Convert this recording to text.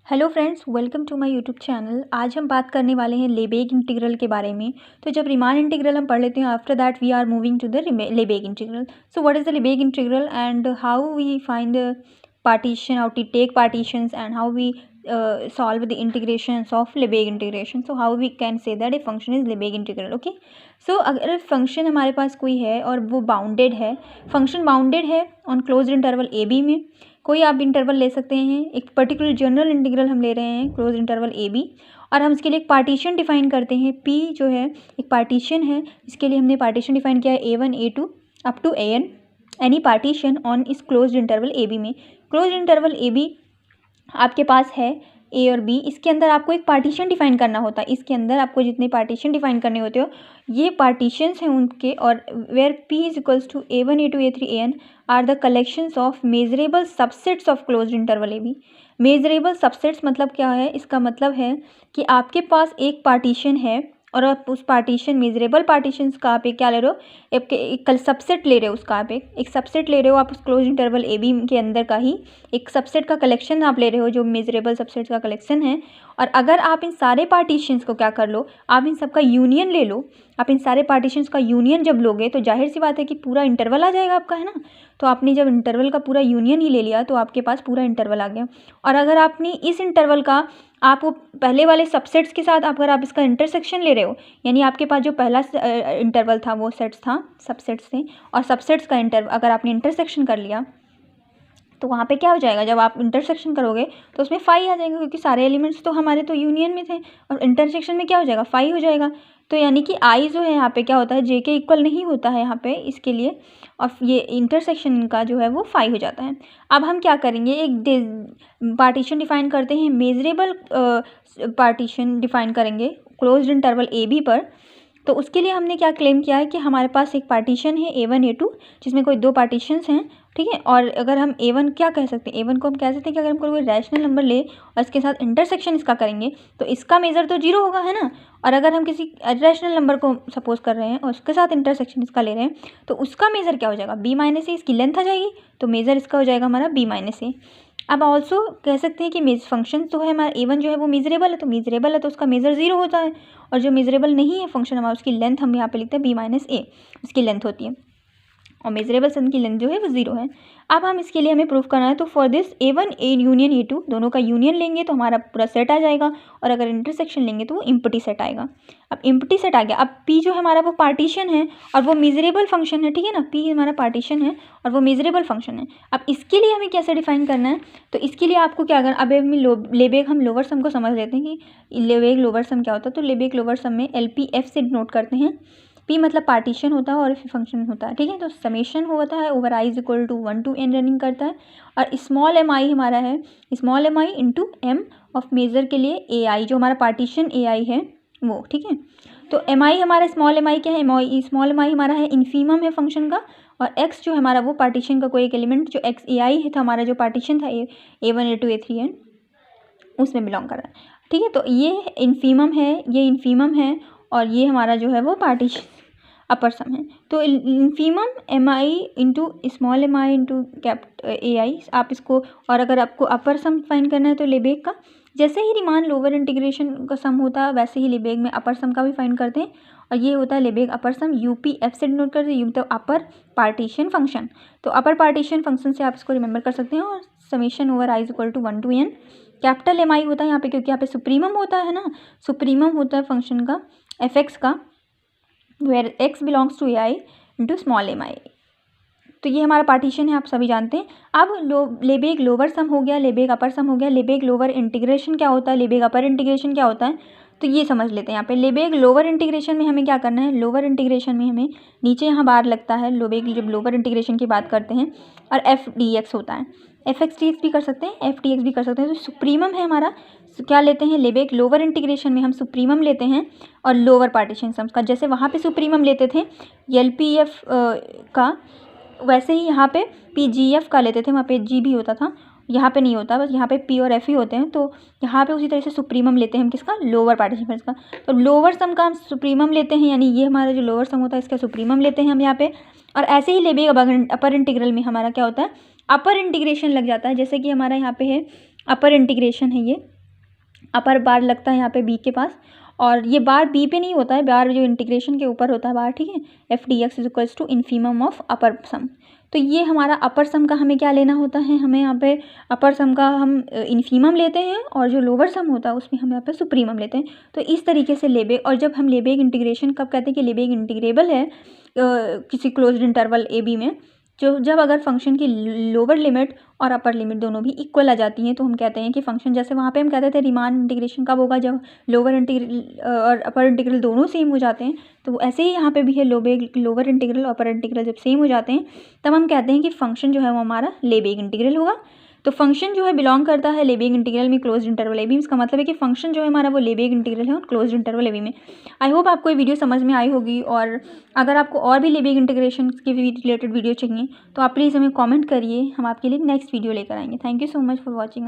Hello friends, welcome to my YouTube channel. आज हम बात करने वाले हैं लेबेग इंटीग्रल के बारे में। तो जब रीमान इंटीग्रल हम पढ़ लेते हैं, after that we are moving to the Lebesgue integral. So what is the Lebesgue integral and how we find partition, how to take partitions and how we solve the integrations of Lebesgue integration. So how we can say that a function is Lebesgue integral. Okay, so अगर function हमारे पास कोई है और वो bounded है, function bounded है on closed interval A B में, कोई आप इंटरवल ले सकते हैं, एक पर्टिकुलर जनरल इंटीग्रल हम ले रहे हैं क्लोज इंटरवल ए बी, और हम इसके लिए एक पार्टीशन डिफाइन करते हैं। पी जो है एक पार्टीशन है, इसके लिए हमने पार्टीशन डिफाइन किया है A1 A2 up to AN, any partition on इस क्लोज्ड इंटरवल ए बी में। क्लोज्ड इंटरवल ए बी आपके पास है ए और बी, इसके अंदर आपको एक पार्टीशन डिफाइन करना होता है। इसके अंदर आपको जितने पार्टीशन डिफाइन करने होते हो, ये पार्टीशंस हैं उनके, और where P is equals to A1 A2 A3 AN are the collections of measurable subsets of closed interval A B. Measurable subsets मतलब क्या है? इसका मतलब है कि आपके पास एक पार्टीशन है और आप उस पार्टीशन, मेजरेबल पार्टीशंस का आप एक क्या ले रहे हो, एक सबसेट ले रहे हो, उसका आप एक सबसेट ले रहे हो। आप उस क्लोज इंटरवल ए बी के अंदर का ही एक सबसेट का कलेक्शन आप ले रहे हो, जो मेजरेबल सबसेट का कलेक्शन है। और अगर आप इन सारे पार्टीशंस को क्या कर लो, आप इन सब का यूनियन ले लो। आप इन सारे पार्टीशंस का यूनियन जब लोगे तो जाहिर सी बात है कि पूरा इंटरवल आ जाएगा आपका, है ना। तो आपने जब इंटरवल का पूरा यूनियन ही ले लिया तो आपके पास पूरा इंटरवल आ गया। और अगर आपने इस इंटरवल का आप वो पहले वाले सबसेट्स के साथ अगर आप इसका इंटरसेक्शन ले रहे हो, यानी आपके पास जो पहला इंटरवल था वो सेट्स था, सबसेट्स थे, और सबसेट्स का अगर आपने इंटरसेक्शन कर लिया तो वहाँ पे क्या हो जाएगा, जब आप इंटरसेक्शन करोगे तो उसमें फाई आ जाएगा, क्योंकि सारे एलिमेंट्स तो हमारे तो यूनियन में थे, और इंटरसेक्शन में क्या हो जाएगा, फाई हो जाएगा। तो यानी कि आई जो है यहाँ पे क्या होता है, जे के इक्वल नहीं होता है यहाँ पे इसके लिए, और ये इंटरसेक्शन का जो है वो फाई हो जाता है। अब हम क्या करेंगे, एक पार्टीशन डिफाइन करते हैं, मेजरेबल पार्टीशन डिफाइन करेंगे क्लोज्ड इंटरवल ए बी पर। तो उसके लिए हमने क्या क्लेम किया है कि हमारे पास एक पार्टीशन है A1 A2 जिसमें कोई दो पार्टीशंस हैं, ठीक है। और अगर हम A1 क्या कह सकते हैं, A1 को हम कह सकते हैं कि अगर हम कोई रैशनल नंबर ले और इसके साथ इंटरसेक्शन इसका करेंगे तो इसका मेज़र तो जीरो होगा, है ना। और अगर हम किसी रैशनल नंबर को सपोज कर रहे हैं और उसके साथ इंटरसेक्शन इसका ले रहे हैं तो उसका मेज़र क्या हो जाएगा, B-A, इसकी लेंथ आ जाएगी, तो मेज़र इसका हो जाएगा हमारा B-A। अब ऑल्सो कह सकते हैं कि फंक्शन जो है हमारा A1 जो है वो मेजरेबल है, तो मेजरेबल है तो उसका मेज़र जीरो होता है, और जो मेजरेबल नहीं है फंक्शन हमारा, उसकी लेंथ हम यहाँ पे लिखते हैं B-A, उसकी लेंथ होती है, और मेजरेबल सन की लेंथ जो है वो जीरो है। अब हम इसके लिए हमें प्रूफ करना है, तो for this A1 A union A2 दोनों का यूनियन लेंगे तो हमारा पूरा सेट आ जाएगा, और अगर इंटरसेक्शन लेंगे तो वो इम्पटी सेट आएगा। अब इम्पटी सेट आ गया। अब P जो हमारा वो पार्टीशन है और वो मेजरेबल फंक्शन है, ठीक है ना। P हमारा पार्टीशन है और वो मेजरेबल फंक्शन है। अब इसके लिए हमें कैसे डिफाइन करना है, तो इसके लिए आपको क्या करना, अब लेबेग हम लोअर सम को समझ लेते हैं कि लेबेग लोअर सम क्या होता है। तो लेबेग लोअर सम में LPF से नोट करते हैं। P मतलब पार्टीशन होता है और F फंक्शन होता है, ठीक है। तो समेशन होता है over I is equal to 1 to N running करता है, और स्मॉल mi हमारा है small mi into M of measure के लिए AI, जो हमारा पार्टीशन AI है वो, ठीक है। तो mi हमारा स्मॉल mi क्या है, स्मॉल mi हमारा है इन्फीमम है फंक्शन का, और x जो हमारा वो पार्टीशन का कोई एक एलिमेंट जो x AI है, तो हमारा जो पार्टीशन था A1 A2 A3 N उसमें बिलोंग कर रहा है, ठीक है। तो ये इन्फीमम है, ये इन्फीमम है, और ये हमारा जो है वो पार्टीशन अपर सम है। तो infimum mi into small mi into AI आप इसको, और अगर आपको अपर सम फाइंड करना है तो लेबेग का, जैसे ही रीमान लोअर इंटीग्रेशन का सम होता है वैसे ही लेबेग में अपर सम का भी फाइंड करते हैं, और ये होता है लेबेग अपर सम UPF से डिनोट करते हैं, मतलब अपर पार्टीशन फंक्शन। तो अपर पार्टीशन फंक्शन से आप इसको रिमेंबर कर सकते हैं, और summation over I is equal to 1 to N। Capital mi होता है यहाँ पे क्योंकि यहाँ पे सुप्रीमम होता है ना, सुप्रीमम होता है फंक्शन का fx का, where x belongs to AI into small mi। तो ये हमारा पार्टीशन है, आप सभी जानते हैं। अब लेबेग लोअर सम हो गया, लेबेग अपर सम हो गया, लेबेग लोअर इंटीग्रेशन क्या होता है, लेबेग अपर इंटीग्रेशन क्या होता है, तो ये समझ लेते हैं। यहाँ पे लेबेग लोअर इंटीग्रेशन में हमें क्या करना है, लोअर इंटीग्रेशन में हमें नीचे यहाँ बार लगता है, लेबेग जब लोअर इंटीग्रेशन की बात करते हैं, और FDX होता है, FX भी कर सकते हैं, FTX भी कर सकते हैं। तो सुप्रीमम है हमारा, क्या लेते हैं लेबेग लोअर इंटीग्रेशन में हम सुप्रीमम लेते हैं और लोअर पार्टीशन सम्स का, जैसे वहाँ पे सुप्रीमम लेते थे LPF का, वैसे ही यहाँ पे PGF का लेते थे, वहाँ पे G भी होता था, यहाँ पे नहीं होता, बस यहाँ पे P और F ही होते हैं। तो यहाँ पे उसी तरह से सुप्रीमम लेते हैं हम किसका, लोअर पार्टीशन का। तो लोअर सम का हम सुप्रीमम लेते हैं, यानी ये हमारा जो लोअर सम होता है इसका सुप्रीमम लेते हैं हम यहाँ पे। और ऐसे ही लेबेग अपर इंटीग्रल में हमारा क्या होता है, अपर इंटीग्रेशन लग जाता है, जैसे कि हमारा यहाँ पे है अपर इंटीग्रेशन है ये, अपर बार लगता है यहाँ पे बी के पास, और ये बार बी पे नहीं होता है, बार जो इंटीग्रेशन के ऊपर होता है बार, ठीक है। F D X is equals to infimum of upper sum. तो ये हमारा अपर सम का हमें क्या लेना होता है, हमें यहाँ पे अपर सम का हम इन्फीमम लेते हैं, और जो लोअर सम होता है उसमें हम यहाँ पे सुप्रीमम लेते हैं। तो इस तरीके से लेबेग, और जब हम लेबेग इंटीग्रेशन कब कहते हैं कि लेबेग इंटीग्रेबल है किसी क्लोज्ड इंटरवल ए बी में, जो जब अगर फंक्शन की लोअर लिमिट और अपर लिमिट दोनों भी इक्वल आ जाती हैं, तो हम कहते हैं कि फंक्शन, जैसे वहाँ पे हम कहते थे रीमान इंटीग्रेशन कब होगा, जब लोअर इंटीग्रल और अपर इंटीग्रल दोनों सेम हो जाते हैं। तो ऐसे ही यहाँ पे भी है, लोअर इंटीग्रल और अपर इंटीग्रल जब सेम हो जाते हैं तब हम कहते हैं कि फंक्शन जो है वो हमारा लेबेग इंटीग्रल होगा। तो फंक्शन जो है बिलोंग करता है लेबेग इंटीग्रल में क्लोज्ड इंटरवल ए बी। इसका मतलब है कि फंक्शन जो है हमारा वो लेबेग इंटीग्रल है और क्लोज्ड इंटरवल ए बी में। आई होप आपको ये वीडियो समझ में आई होगी, और अगर आपको और भी लेबेग इंटीग्रेशन के रिलेटेड वीडियो चाहिए तो आप प्लीज़ हमें कमेंट करिए, हम आपके लिए नेक्स्ट वीडियो लेकर आएंगे। Thank you so much for watching.